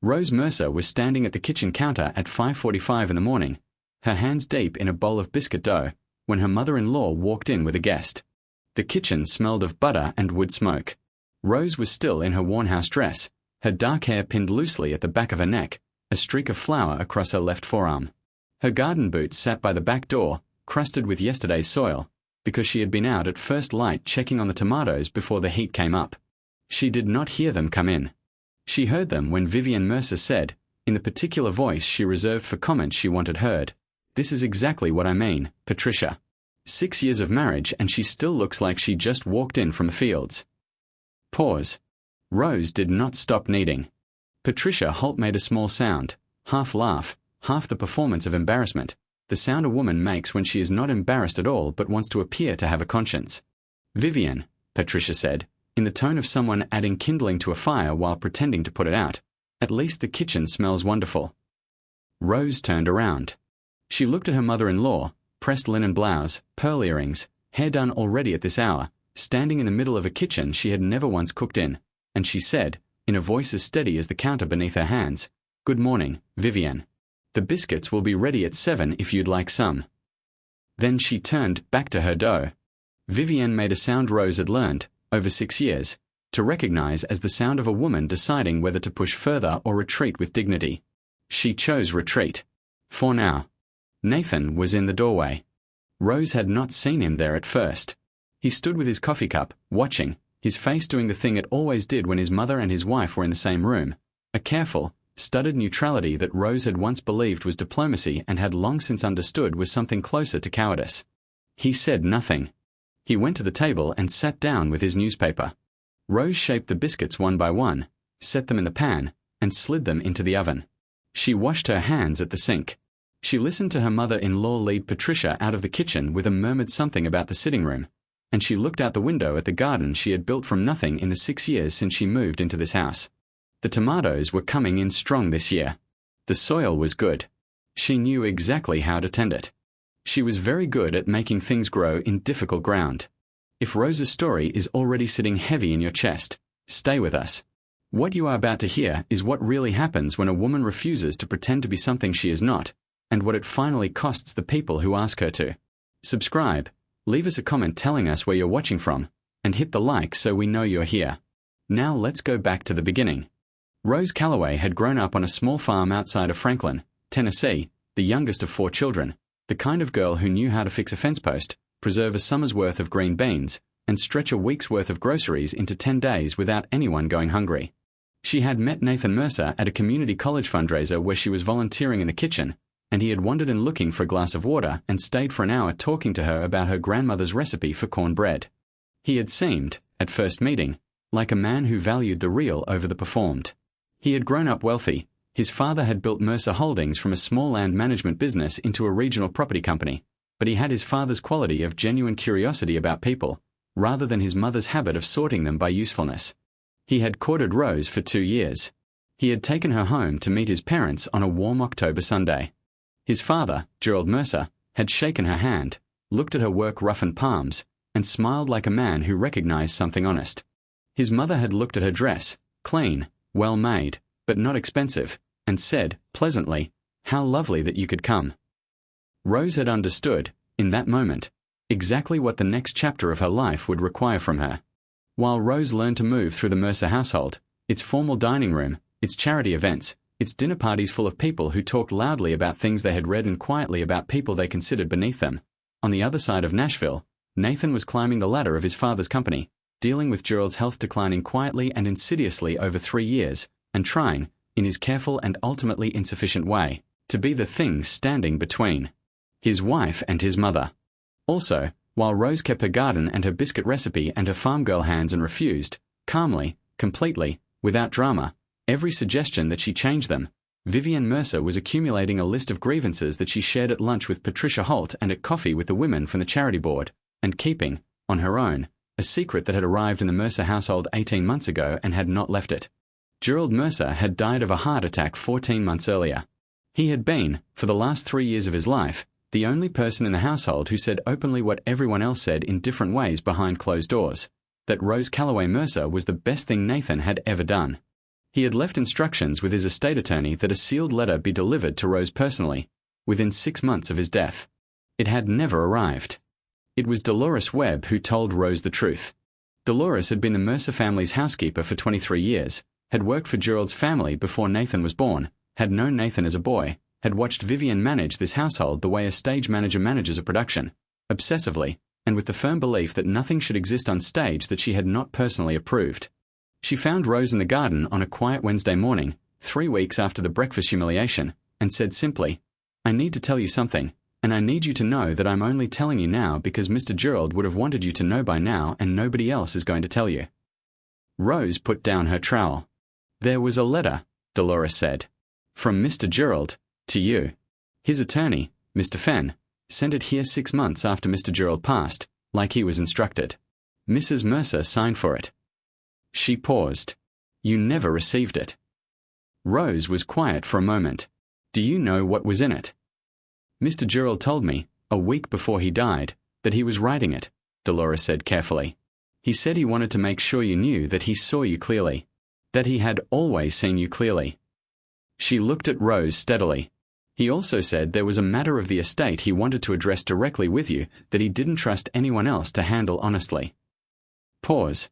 Rose Mercer was standing at the kitchen counter at 5:45 in the morning, her hands deep in a bowl of biscuit dough, when her mother-in-law walked in with a guest. The kitchen smelled of butter and wood smoke. Rose was still in her worn house dress, her dark hair pinned loosely at the back of her neck, a streak of flour across her left forearm. Her garden boots sat by the back door, crusted with yesterday's soil, because she had been out at first light checking on the tomatoes before the heat came up. She did not hear them come in. She heard them when Vivian Mercer said, in the particular voice she reserved for comments she wanted heard, "This is exactly what I mean, Patricia. 6 years of marriage and she still looks like she just walked in from the fields." Pause. Rose did not stop kneading. Patricia Holt made a small sound, half laugh, half the performance of embarrassment, the sound a woman makes when she is not embarrassed at all but wants to appear to have a conscience. "Vivian," Patricia said, in the tone of someone adding kindling to a fire while pretending to put it out, "at least the kitchen smells wonderful." Rose turned around. She looked at her mother-in-law, pressed linen blouse, pearl earrings, hair done already at this hour, standing in the middle of a kitchen she had never once cooked in, and she said, in a voice as steady as the counter beneath her hands, "Good morning, Vivian. The biscuits will be ready at 7 if you'd like some." Then she turned back to her dough. Vivian made a sound Rose had learned, over 6 years, to recognize as the sound of a woman deciding whether to push further or retreat with dignity. She chose retreat. For now. Nathan was in the doorway. Rose had not seen him there at first. He stood with his coffee cup, watching, his face doing the thing it always did when his mother and his wife were in the same room, a careful, studied neutrality that Rose had once believed was diplomacy and had long since understood was something closer to cowardice. He said nothing. He went to the table and sat down with his newspaper. Rose shaped the biscuits one by one, set them in the pan, and slid them into the oven. She washed her hands at the sink. She listened to her mother-in-law lead Patricia out of the kitchen with a murmured something about the sitting room, and she looked out the window at the garden she had built from nothing in the 6 years since she moved into this house. The tomatoes were coming in strong this year. The soil was good. She knew exactly how to tend it. She was very good at making things grow in difficult ground. If Rose's story is already sitting heavy in your chest, stay with us. What you are about to hear is what really happens when a woman refuses to pretend to be something she is not, and what it finally costs the people who ask her to. Subscribe, leave us a comment telling us where you're watching from, and hit the like so we know you're here. Now let's go back to the beginning. Rose Calloway had grown up on a small farm outside of Franklin, Tennessee, the youngest of 4 children, the kind of girl who knew how to fix a fence post, preserve a summer's worth of green beans, and stretch a week's worth of groceries into 10 days without anyone going hungry. She had met Nathan Mercer at a community college fundraiser where she was volunteering in the kitchen, and he had wandered in looking for a glass of water and stayed for an hour talking to her about her grandmother's recipe for cornbread. He had seemed, at first meeting, like a man who valued the real over the performed. He had grown up wealthy. His father had built Mercer Holdings from a small land management business into a regional property company, but he had his father's quality of genuine curiosity about people, rather than his mother's habit of sorting them by usefulness. He had courted Rose for 2 years. He had taken her home to meet his parents on a warm October Sunday. His father, Gerald Mercer, had shaken her hand, looked at her work-roughened palms, and smiled like a man who recognized something honest. His mother had looked at her dress, clean, well-made, but not expensive, and said, pleasantly, "How lovely that you could come." Rose had understood, in that moment, exactly what the next chapter of her life would require from her. While Rose learned to move through the Mercer household, its formal dining room, its charity events, its dinner parties full of people who talked loudly about things they had read and quietly about people they considered beneath them, on the other side of Nashville, Nathan was climbing the ladder of his father's company, dealing with Gerald's health declining quietly and insidiously over 3 years, and trying, in his careful and ultimately insufficient way, to be the thing standing between his wife and his mother. Also, while Rose kept her garden and her biscuit recipe and her farm girl hands and refused, calmly, completely, without drama, every suggestion that she change them, Vivian Mercer was accumulating a list of grievances that she shared at lunch with Patricia Holt and at coffee with the women from the charity board, and keeping, on her own, a secret that had arrived in the Mercer household 18 months ago and had not left it. Gerald Mercer had died of a heart attack 14 months earlier. He had been, for the last 3 years of his life, the only person in the household who said openly what everyone else said in different ways behind closed doors, that Rose Calloway Mercer was the best thing Nathan had ever done. He had left instructions with his estate attorney that a sealed letter be delivered to Rose personally, within 6 months of his death. It had never arrived. It was Dolores Webb who told Rose the truth. Dolores had been the Mercer family's housekeeper for 23 years, had worked for Gerald's family before Nathan was born, had known Nathan as a boy, had watched Vivian manage this household the way a stage manager manages a production, obsessively, and with the firm belief that nothing should exist on stage that she had not personally approved. She found Rose in the garden on a quiet Wednesday morning, 3 weeks after the breakfast humiliation, and said simply, "I need to tell you something, and I need you to know that I'm only telling you now because Mr. Gerald would have wanted you to know by now and nobody else is going to tell you." Rose put down her trowel. "There was a letter," Dolores said. "From Mr. Gerald, to you. His attorney, Mr. Fenn, sent it here 6 months after Mr. Gerald passed, like he was instructed. Mrs. Mercer signed for it." She paused. "You never received it." Rose was quiet for a moment. "Do you know what was in it?" "Mr. Gerald told me, a week before he died, that he was writing it," Dolores said carefully. "He said he wanted to make sure you knew that he saw you clearly, that he had always seen you clearly." She looked at Rose steadily. "He also said there was a matter of the estate he wanted to address directly with you that he didn't trust anyone else to handle honestly." Pause.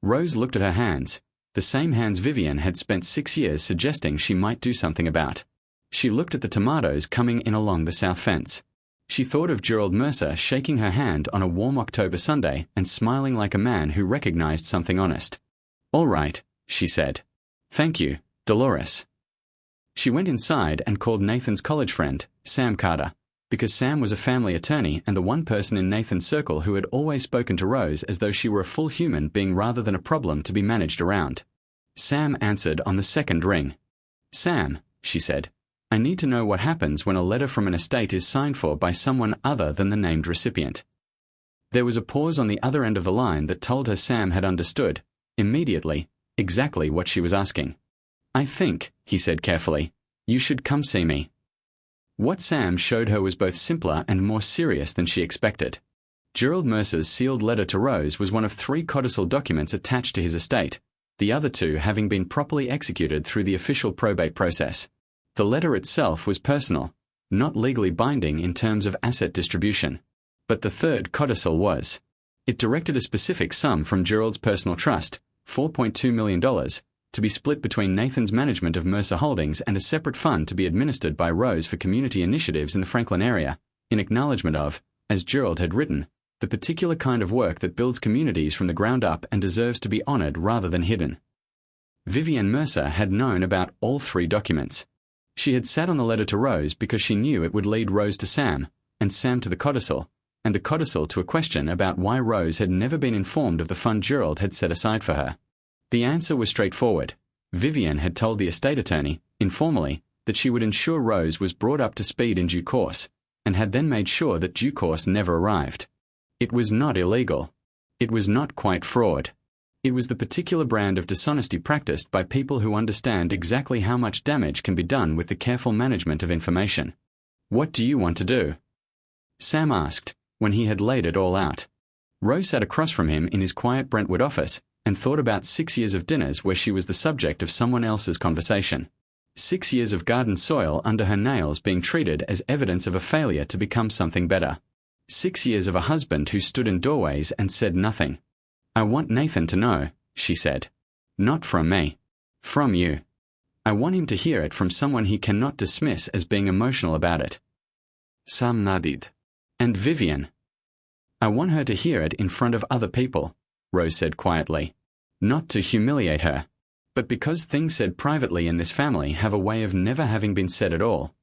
Rose looked at her hands, the same hands Vivian had spent 6 years suggesting she might do something about. She looked at the tomatoes coming in along the south fence. She thought of Gerald Mercer shaking her hand on a warm October Sunday and smiling like a man who recognized something honest. "All right," she said. "Thank you, Dolores." She went inside and called Nathan's college friend, Sam Carter, because Sam was a family attorney and the one person in Nathan's circle who had always spoken to Rose as though she were a full human being rather than a problem to be managed around. Sam answered on the second ring. "Sam," she said, "I need to know what happens when a letter from an estate is signed for by someone other than the named recipient." There was a pause on the other end of the line that told her Sam had understood, immediately, exactly what she was asking. "I think," he said carefully, "you should come see me." What Sam showed her was both simpler and more serious than she expected. Gerald Mercer's sealed letter to Rose was one of 3 codicil documents attached to his estate, the other 2 having been properly executed through the official probate process. The letter itself was personal, not legally binding in terms of asset distribution. But the 3rd codicil was. It directed a specific sum from Gerald's personal trust, $4.2 million, to be split between Nathan's management of Mercer Holdings and a separate fund to be administered by Rose for community initiatives in the Franklin area, in acknowledgement of, as Gerald had written, the particular kind of work that builds communities from the ground up and deserves to be honored rather than hidden. Vivian Mercer had known about all 3 documents. She had sat on the letter to Rose because she knew it would lead Rose to Sam, and Sam to the codicil, and the codicil to a question about why Rose had never been informed of the fund Gerald had set aside for her. The answer was straightforward. Vivian had told the estate attorney, informally, that she would ensure Rose was brought up to speed in due course, and had then made sure that due course never arrived. It was not illegal. It was not quite fraud. It was the particular brand of dishonesty practiced by people who understand exactly how much damage can be done with the careful management of information. "What do you want to do?" Sam asked, when he had laid it all out. Rose sat across from him in his quiet Brentwood office and thought about 6 years of dinners where she was the subject of someone else's conversation. 6 years of garden soil under her nails being treated as evidence of a failure to become something better. 6 years of a husband who stood in doorways and said nothing. "I want Nathan to know," she said. "Not from me. From you. I want him to hear it from someone he cannot dismiss as being emotional about it." Sam nodded. "And Vivian. I want her to hear it in front of other people," Rose said quietly. "Not to humiliate her, but because things said privately in this family have a way of never having been said at all."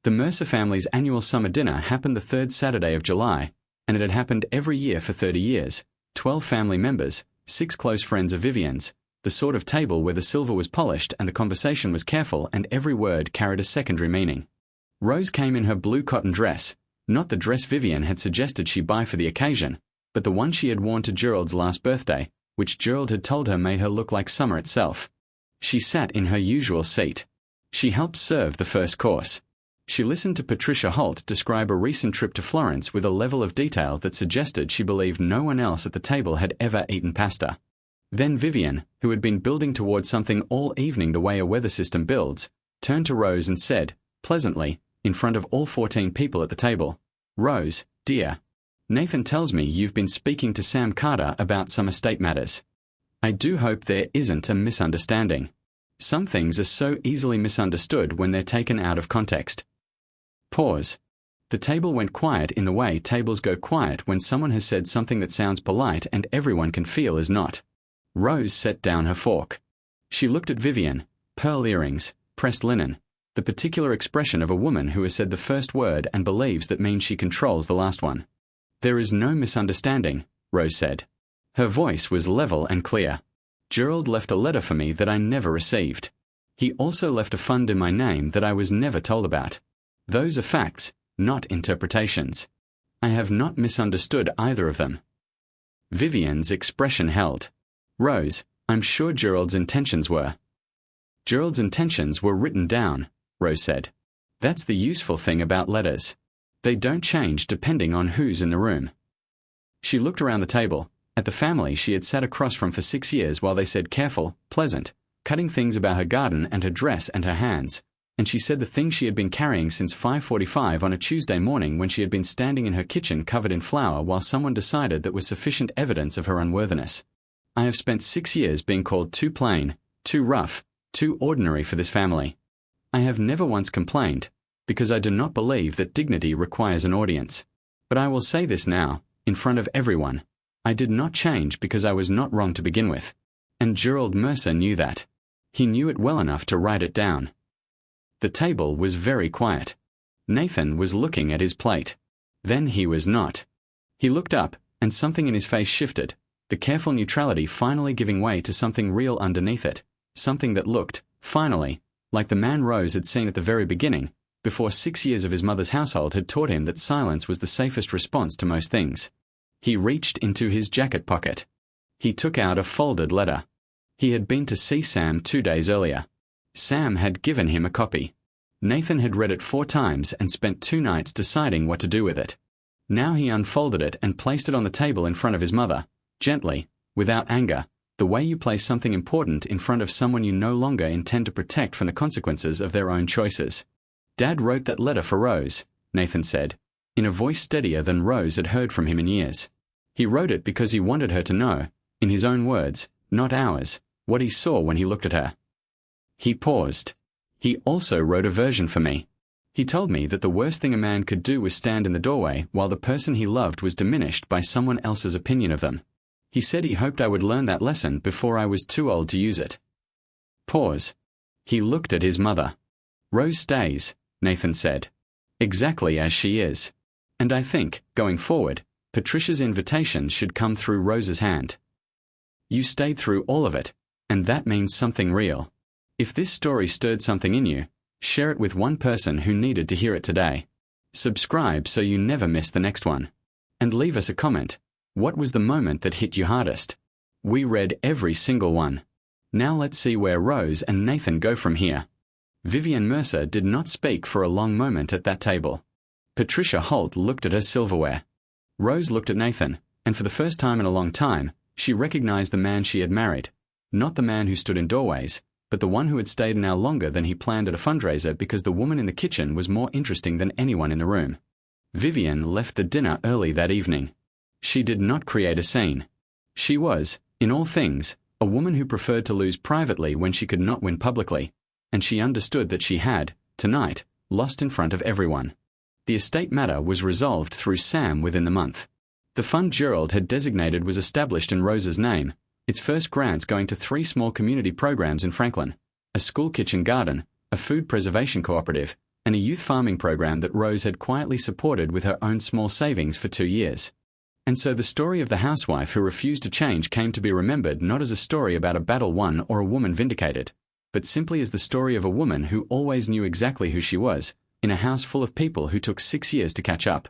The Mercer family's annual summer dinner happened the 3rd Saturday of July, and it had happened every year for 30 years. 12 family members, 6 close friends of Vivian's, the sort of table where the silver was polished and the conversation was careful and every word carried a secondary meaning. Rose came in her blue cotton dress, not the dress Vivian had suggested she buy for the occasion, but the one she had worn to Gerald's last birthday, which Gerald had told her made her look like summer itself. She sat in her usual seat. She helped serve the first course. She listened to Patricia Holt describe a recent trip to Florence with a level of detail that suggested she believed no one else at the table had ever eaten pasta. Then Vivian, who had been building towards something all evening the way a weather system builds, turned to Rose and said, pleasantly, in front of all 14 people at the table, "Rose, dear, Nathan tells me you've been speaking to Sam Carter about some estate matters. I do hope there isn't a misunderstanding. Some things are so easily misunderstood when they're taken out of context." Pause. The table went quiet in the way tables go quiet when someone has said something that sounds polite and everyone can feel is not. Rose set down her fork. She looked at Vivian, pearl earrings, pressed linen, the particular expression of a woman who has said the first word and believes that means she controls the last one. "There is no misunderstanding," Rose said. Her voice was level and clear. "Gerald left a letter for me that I never received. He also left a fund in my name that I was never told about. Those are facts, not interpretations. I have not misunderstood either of them." Vivian's expression held. "Rose, I'm sure Gerald's intentions were." "Gerald's intentions were written down," Rose said. "That's the useful thing about letters. They don't change depending on who's in the room." She looked around the table, at the family she had sat across from for 6 years while they said careful, pleasant, cutting things about her garden and her dress and her hands, and she said the things she had been carrying since 5:45 on a Tuesday morning when she had been standing in her kitchen covered in flour while someone decided that was sufficient evidence of her unworthiness. "I have spent 6 years being called too plain, too rough, too ordinary for this family. I have never once complained, because I do not believe that dignity requires an audience. But I will say this now, in front of everyone. I did not change because I was not wrong to begin with. And Gerald Mercer knew that. He knew it well enough to write it down." The table was very quiet. Nathan was looking at his plate. Then he was not. He looked up, and something in his face shifted, the careful neutrality finally giving way to something real underneath it, something that looked, finally, like the man Rose had seen at the very beginning, before 6 years of his mother's household had taught him that silence was the safest response to most things. He reached into his jacket pocket. He took out a folded letter. He had been to see Sam 2 days earlier. Sam had given him a copy. Nathan had read it 4 times and spent 2 nights deciding what to do with it. Now he unfolded it and placed it on the table in front of his mother, gently, without anger, the way you place something important in front of someone you no longer intend to protect from the consequences of their own choices. "Dad wrote that letter for Rose," Nathan said, in a voice steadier than Rose had heard from him in years. "He wrote it because he wanted her to know, in his own words, not ours, what he saw when he looked at her." He paused. "He also wrote a version for me. He told me that the worst thing a man could do was stand in the doorway while the person he loved was diminished by someone else's opinion of them. He said he hoped I would learn that lesson before I was too old to use it." Pause. He looked at his mother. "Rose stays," Nathan said, "exactly as she is. And I think, going forward, Patricia's invitations should come through Rose's hand. You stayed through all of it, and that means something real. If this story stirred something in you, share it with one person who needed to hear it today. Subscribe so you never miss the next one. And leave us a comment. What was the moment that hit you hardest? We read every single one. Now let's see where Rose and Nathan go from here." Vivian Mercer did not speak for a long moment at that table. Patricia Holt looked at her silverware. Rose looked at Nathan, and for the first time in a long time, she recognized the man she had married. Not the man who stood in doorways, but the one who had stayed an hour longer than he planned at a fundraiser because the woman in the kitchen was more interesting than anyone in the room. Vivian left the dinner early that evening. She did not create a scene. She was, in all things, a woman who preferred to lose privately when she could not win publicly, and she understood that she had, tonight, lost in front of everyone. The estate matter was resolved through Sam within the month. The fund Gerald had designated was established in Rose's name, its first grants going to 3 small community programs in Franklin, a school kitchen garden, a food preservation cooperative, and a youth farming program that Rose had quietly supported with her own small savings for 2 years. And so the story of the housewife who refused to change came to be remembered not as a story about a battle won or a woman vindicated, but simply as the story of a woman who always knew exactly who she was, in a house full of people who took 6 years to catch up.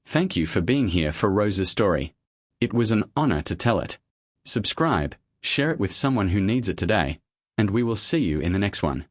Thank you for being here for Rose's story. It was an honor to tell it. Subscribe, share it with someone who needs it today, and we will see you in the next one.